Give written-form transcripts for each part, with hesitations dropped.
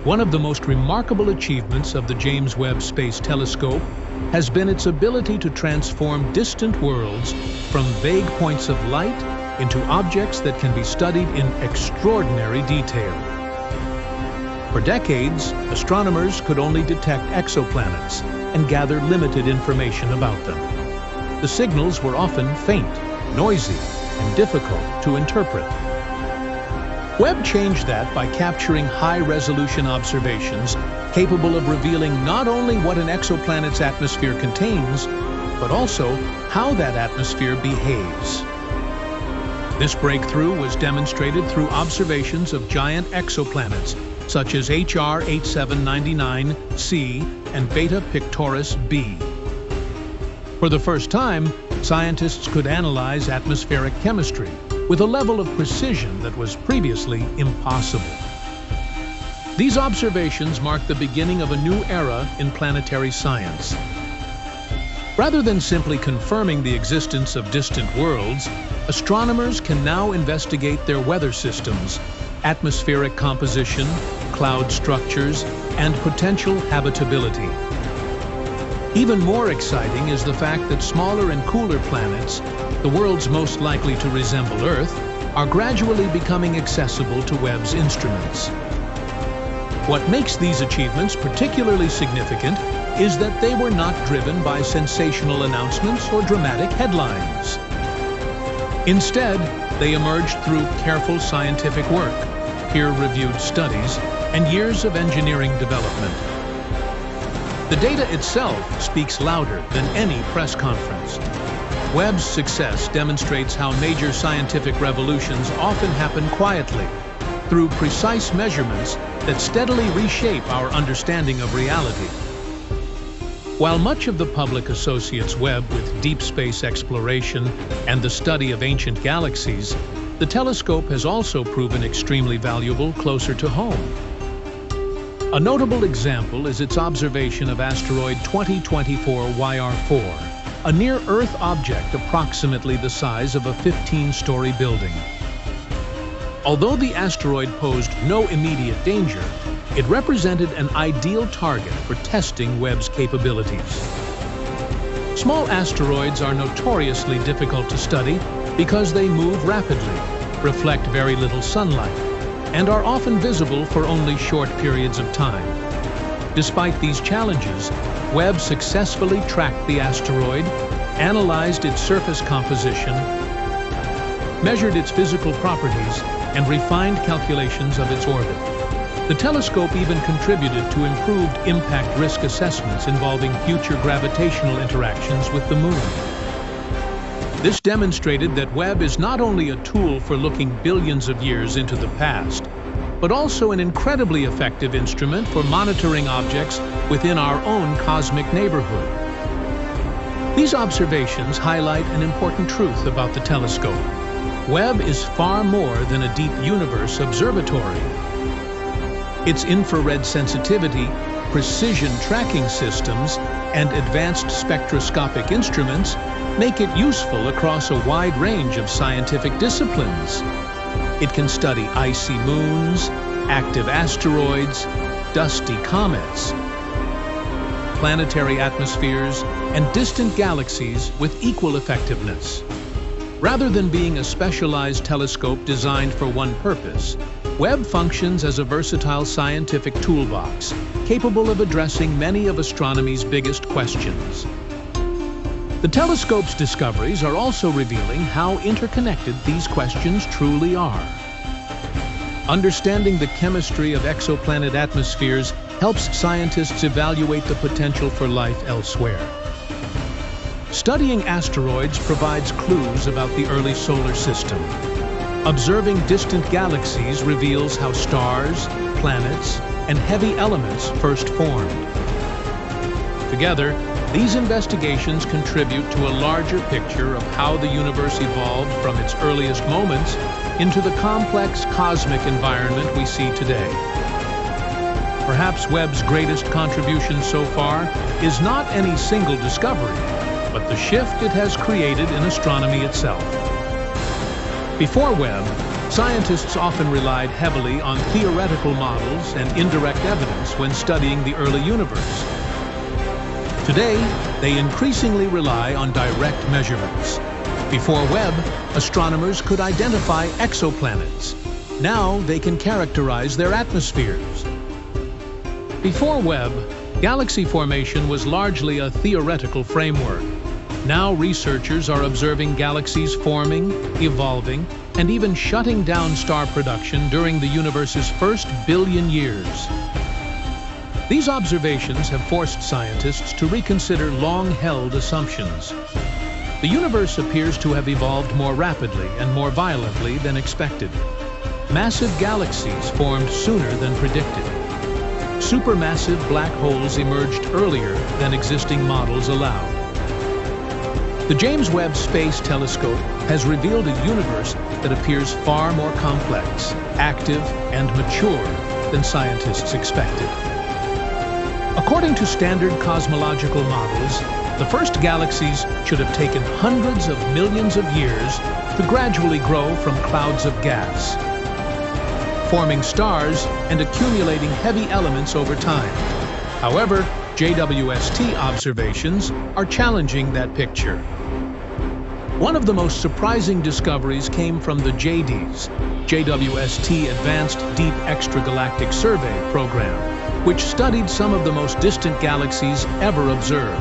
One of the most remarkable achievements of the James Webb Space Telescope has been its ability to transform distant worlds from vague points of light into objects that can be studied in extraordinary detail. For decades, astronomers could only detect exoplanets and gather limited information about them. The signals were often faint, noisy, and difficult to interpret. Webb changed that by capturing high-resolution observations capable of revealing not only what an exoplanet's atmosphere contains, but also how that atmosphere behaves. This breakthrough was demonstrated through observations of giant exoplanets such as HR 8799c and Beta Pictoris b. For the first time, scientists could analyze atmospheric chemistry with a level of precision that was previously impossible. These observations mark the beginning of a new era in planetary science. Rather than simply confirming the existence of distant worlds, astronomers can now investigate their weather systems, atmospheric composition, cloud structures, and potential habitability. Even more exciting is the fact that smaller and cooler planets, the worlds most likely to resemble Earth, are gradually becoming accessible to Webb's instruments. What makes these achievements particularly significant is that they were not driven by sensational announcements or dramatic headlines. Instead, they emerged through careful scientific work, peer-reviewed studies, and years of engineering development. The data itself speaks louder than any press conference. Webb's success demonstrates how major scientific revolutions often happen quietly, through precise measurements that steadily reshape our understanding of reality. While much of the public associates Webb with deep space exploration and the study of ancient galaxies, the telescope has also proven extremely valuable closer to home. A notable example is its observation of asteroid 2024 YR4, a near-Earth object approximately the size of a 15-story building. Although the asteroid posed no immediate danger, it represented an ideal target for testing Webb's capabilities. Small asteroids are notoriously difficult to study because they move rapidly, reflect very little sunlight, and are often visible for only short periods of time. Despite these challenges, Webb successfully tracked the asteroid, analyzed its surface composition, measured its physical properties, and refined calculations of its orbit. The telescope even contributed to improved impact risk assessments involving future gravitational interactions with the Moon. This demonstrated that Webb is not only a tool for looking billions of years into the past, but also an incredibly effective instrument for monitoring objects within our own cosmic neighborhood. These observations highlight an important truth about the telescope. Webb is far more than a deep universe observatory. Its infrared sensitivity, precision tracking systems, and advanced spectroscopic instruments make it useful across a wide range of scientific disciplines. It can study icy moons, active asteroids, dusty comets, planetary atmospheres, and distant galaxies with equal effectiveness. Rather than being a specialized telescope designed for one purpose, Webb functions as a versatile scientific toolbox, capable of addressing many of astronomy's biggest questions. The telescope's discoveries are also revealing how interconnected these questions truly are. Understanding the chemistry of exoplanet atmospheres helps scientists evaluate the potential for life elsewhere. Studying asteroids provides clues about the early solar system. Observing distant galaxies reveals how stars, planets, and heavy elements first formed. Together, these investigations contribute to a larger picture of how the universe evolved from its earliest moments into the complex cosmic environment we see today. Perhaps Webb's greatest contribution so far is not any single discovery, but the shift it has created in astronomy itself. Before Webb, Scientists often relied heavily on theoretical models and indirect evidence when studying the early universe. Today, they increasingly rely on direct measurements. Before Webb, astronomers could identify exoplanets. Now they can characterize their atmospheres. Before Webb, galaxy formation was largely a theoretical framework. Now researchers are observing galaxies forming, evolving, and even shutting down star production during the universe's first billion years. These observations have forced scientists to reconsider long-held assumptions. The universe appears to have evolved more rapidly and more violently than expected. Massive galaxies formed sooner than predicted. Supermassive black holes emerged earlier than existing models allowed. The James Webb Space Telescope has revealed a universe that appears far more complex, active, and mature than scientists expected. According to standard cosmological models, the first galaxies should have taken hundreds of millions of years to gradually grow from clouds of gas, forming stars and accumulating heavy elements over time. However, JWST observations are challenging that picture. One of the most surprising discoveries came from the JADES, JWST Advanced Deep Extragalactic Survey program, which studied some of the most distant galaxies ever observed.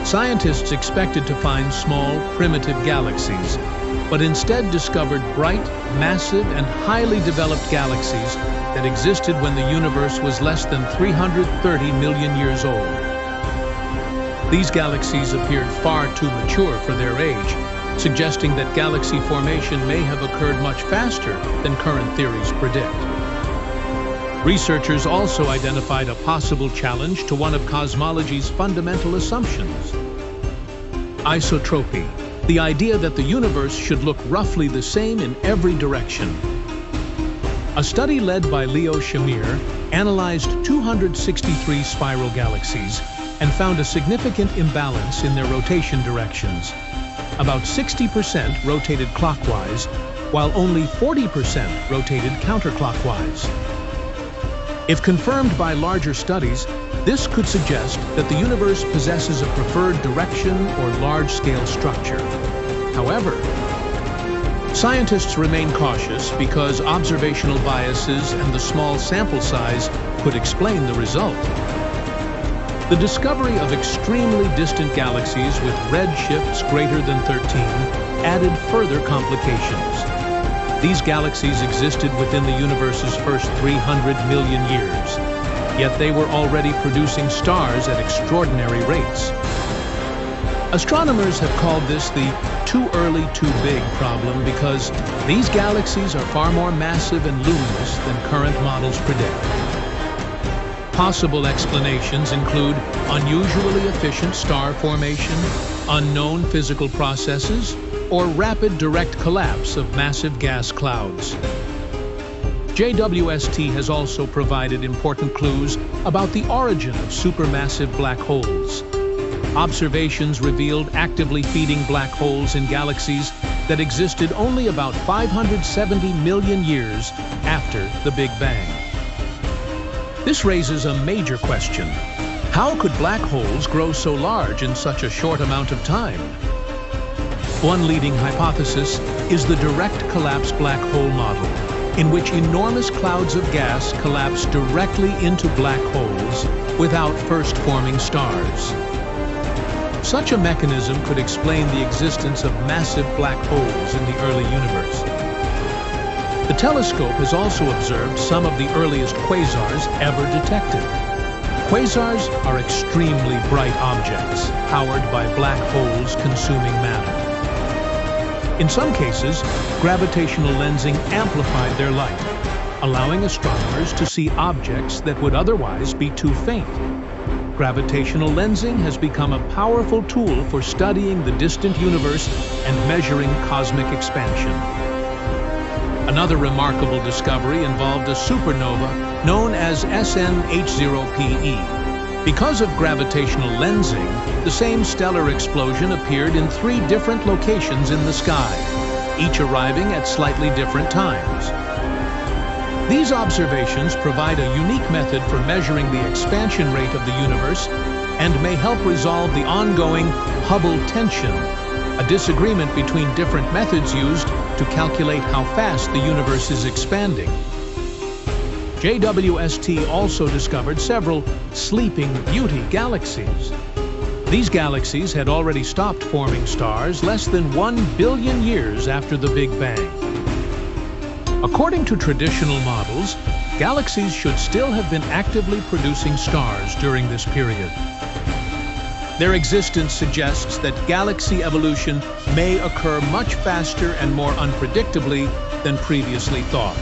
Scientists expected to find small, primitive galaxies, but instead discovered bright, massive, and highly developed galaxies that existed when the universe was less than 330 million years old. These galaxies appeared far too mature for their age, suggesting that galaxy formation may have occurred much faster than current theories predict. Researchers also identified a possible challenge to one of cosmology's fundamental assumptions: isotropy, the idea that the universe should look roughly the same in every direction. A study led by Leo Shamir analyzed 263 spiral galaxies and found a significant imbalance in their rotation directions. About 60% rotated clockwise, while only 40% rotated counterclockwise. If confirmed by larger studies, this could suggest that the universe possesses a preferred direction or large-scale structure. However, scientists remain cautious because observational biases and the small sample size could explain the result. The discovery of extremely distant galaxies with redshifts greater than 13 added further complications. These galaxies existed within the universe's first 300 million years, yet they were already producing stars at extraordinary rates. Astronomers have called this the too early, too big problem because these galaxies are far more massive and luminous than current models predict. Possible explanations include unusually efficient star formation, unknown physical processes, or rapid direct collapse of massive gas clouds. JWST has also provided important clues about the origin of supermassive black holes. Observations revealed actively feeding black holes in galaxies that existed only about 570 million years after the Big Bang. This raises a major question. How could black holes grow so large in such a short amount of time? One leading hypothesis is the direct collapse black hole model, in which enormous clouds of gas collapse directly into black holes without first forming stars. Such a mechanism could explain the existence of massive black holes in the early universe. The telescope has also observed some of the earliest quasars ever detected. Quasars are extremely bright objects, powered by black holes consuming matter. In some cases, gravitational lensing amplified their light, allowing astronomers to see objects that would otherwise be too faint. Gravitational lensing has become a powerful tool for studying the distant universe and measuring cosmic expansion. Another remarkable discovery involved a supernova known as SNH0PE. Because of gravitational lensing, the same stellar explosion appeared in 3 different locations in the sky. each arriving at slightly different times. These observations provide a unique method for measuring the expansion rate of the universe and may help resolve the ongoing Hubble tension, a disagreement between different methods used to calculate how fast the universe is expanding. JWST also discovered several sleeping beauty galaxies. These galaxies had already stopped forming stars less than 1 billion years after the Big Bang. According to traditional models, galaxies should still have been actively producing stars during this period. Their existence suggests that galaxy evolution may occur much faster and more unpredictably than previously thought.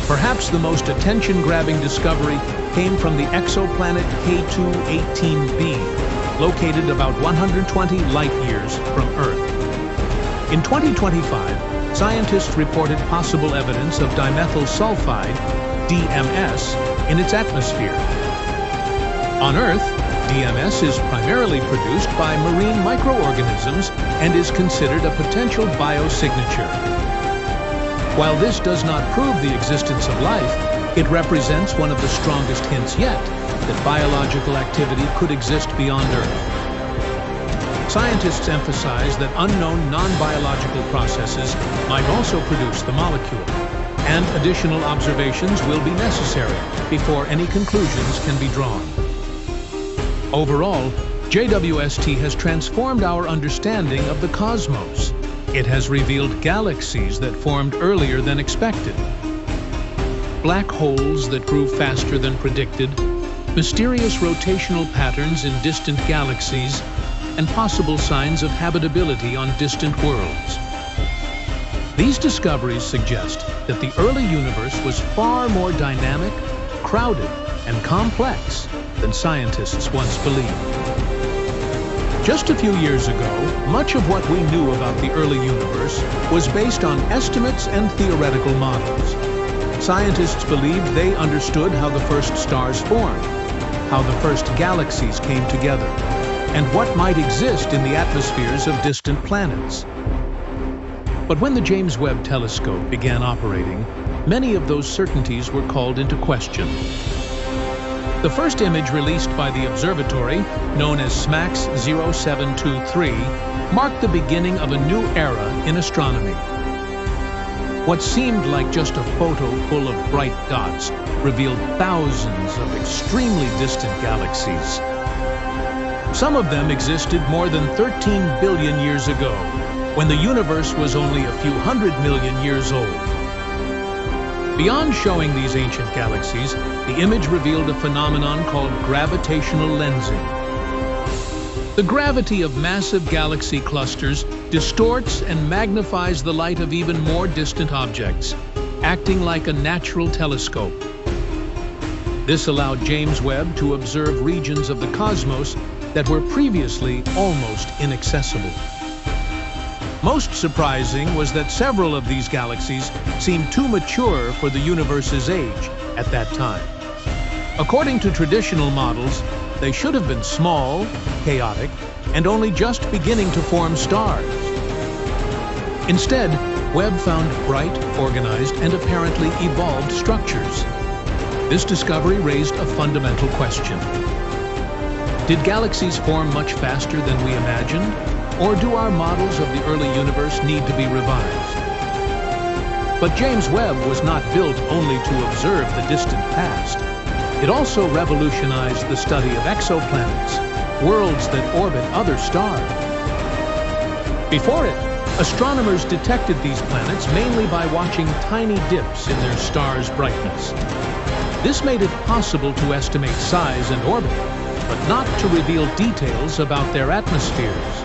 Perhaps the most attention-grabbing discovery came from the exoplanet K2-18b, located about 120 light-years from Earth. In 2025, scientists reported possible evidence of dimethyl sulfide, DMS, in its atmosphere. On Earth, DMS is primarily produced by marine microorganisms and is considered a potential biosignature. While this does not prove the existence of life, it represents one of the strongest hints yet that biological activity could exist beyond Earth. Scientists emphasize that unknown non-biological processes might also produce the molecule, and additional observations will be necessary before any conclusions can be drawn. Overall, JWST has transformed our understanding of the cosmos. It has revealed galaxies that formed earlier than expected, black holes that grew faster than predicted, mysterious rotational patterns in distant galaxies, and possible signs of habitability on distant worlds. These discoveries suggest that the early universe was far more dynamic, crowded, and complex than scientists once believed. Just a few years ago, much of what we knew about the early universe was based on estimates and theoretical models. Scientists believed they understood how the first stars formed, how the first galaxies came together, and what might exist in the atmospheres of distant planets. But when the James Webb Telescope began operating, many of those certainties were called into question. The first image released by the observatory, known as SMACS 0723, marked the beginning of a new era in astronomy. What seemed like just a photo full of bright dots revealed thousands of extremely distant galaxies. Some of them existed more than 13 billion years ago, when the universe was only a few 100 million years old. Beyond showing these ancient galaxies, the image revealed a phenomenon called gravitational lensing. The gravity of massive galaxy clusters distorts and magnifies the light of even more distant objects, acting like a natural telescope. This allowed James Webb to observe regions of the cosmos that were previously almost inaccessible. Most surprising was that several of these galaxies seemed too mature for the universe's age at that time. According to traditional models, they should have been small, chaotic, and only just beginning to form stars. Instead, Webb found bright, organized, and apparently evolved structures. This discovery raised a fundamental question. Did galaxies form much faster than we imagined? Or do our models of the early universe need to be revised? But James Webb was not built only to observe the distant past. It also revolutionized the study of exoplanets, worlds that orbit other stars. Before it, astronomers detected these planets mainly by watching tiny dips in their star's brightness. This made it possible to estimate size and orbit, but not to reveal details about their atmospheres.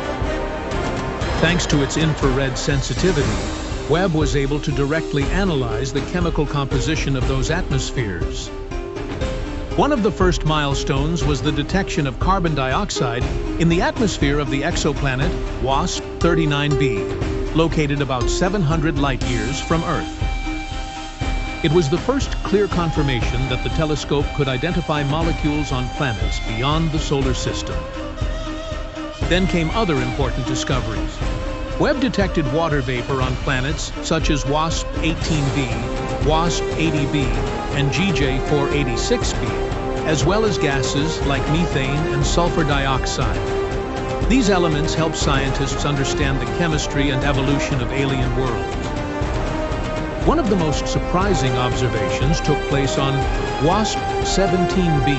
Thanks to its infrared sensitivity, Webb was able to directly analyze the chemical composition of those atmospheres. One of the first milestones was the detection of carbon dioxide in the atmosphere of the exoplanet WASP 39b, located about 700 light-years from Earth. It was the first clear confirmation that the telescope could identify molecules on planets beyond the solar system. Then came other important discoveries. Webb detected water vapor on planets such as WASP 18b, WASP 80b, and GJ 486b, as well as gases like methane and sulfur dioxide. These elements help scientists understand the chemistry and evolution of alien worlds. One of the most surprising observations took place on WASP 17b,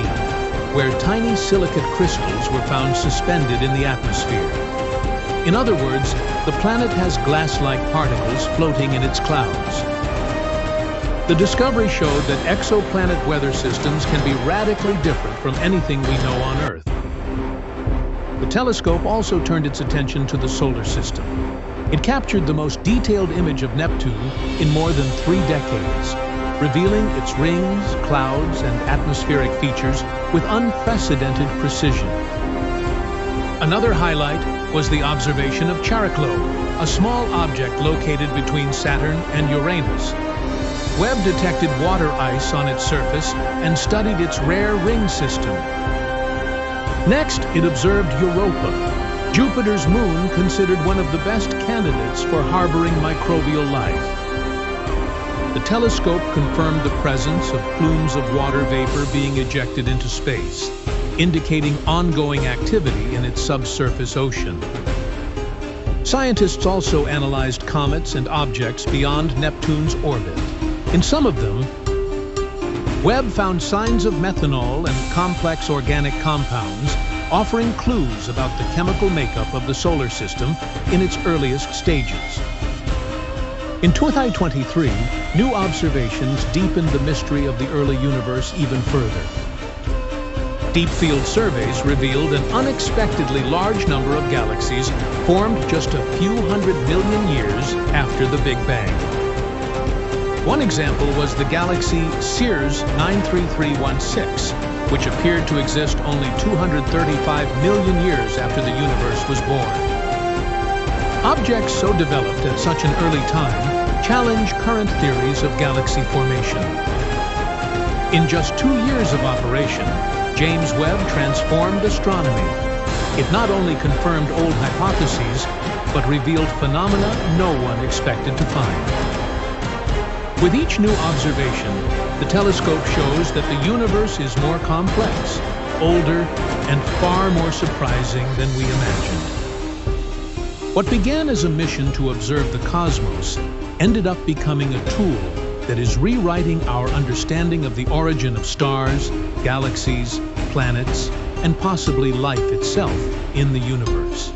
where tiny silicate crystals were found suspended in the atmosphere. In other words, the planet has glass-like particles floating in its clouds. The discovery showed that exoplanet weather systems can be radically different from anything we know on Earth. The telescope also turned its attention to the solar system. It captured the most detailed image of Neptune in more than 3 decades, revealing its rings, clouds, and atmospheric features with unprecedented precision. Another highlight was the observation of Chariklo, a small object located between Saturn and Uranus. Webb detected water ice on its surface and studied its rare ring system. Next, it observed Europa, Jupiter's moon, considered one of the best candidates for harboring microbial life. The telescope confirmed the presence of plumes of water vapor being ejected into space, indicating ongoing activity in its subsurface ocean. Scientists also analyzed comets and objects beyond Neptune's orbit. In some of them, Webb found signs of methanol and complex organic compounds, offering clues about the chemical makeup of the solar system in its earliest stages. In 2023, new observations deepened the mystery of the early universe even further. Deep field surveys revealed an unexpectedly large number of galaxies formed just a few 100 million years after the Big Bang. One example was the galaxy Sears 93316, which appeared to exist only 235 million years after the universe was born. Objects so developed at such an early time challenge current theories of galaxy formation. In just 2 years of operation, James Webb transformed astronomy. It not only confirmed old hypotheses, but revealed phenomena no one expected to find. With each new observation, the telescope shows that the universe is more complex, older, and far more surprising than we imagined. What began as a mission to observe the cosmos ended up becoming a tool that is rewriting our understanding of the origin of stars, galaxies, planets, and possibly life itself in the universe.